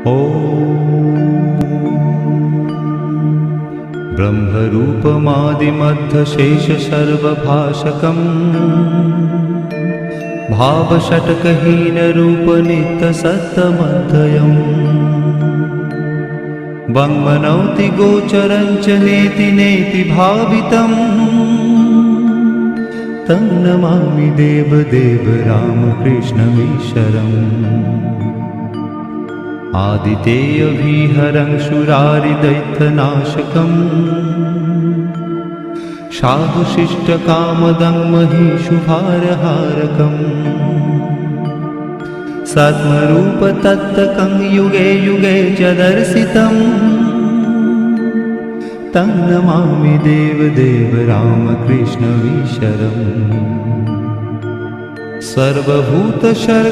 ब्रह्मरूपमादिमध्यशेषसर्वभाषकम् भावषट्कहीनरूपनित्यसत्तमध्ययम् वङ्मनौति गोचरं च नेति नेति भावितम् तं नमामि देवदेव रामकृष्णमीश्वरम् आदितेयविहरं शूरारिदैत्यनाशकम् साधुशिष्टकामदं महिषुभारहारकम् सद्मरूपतत्तकं युगे युगे च दर्शितम् तं नमामि देवदेव रामकृष्णमीश्वरम् सर्वभूतशर्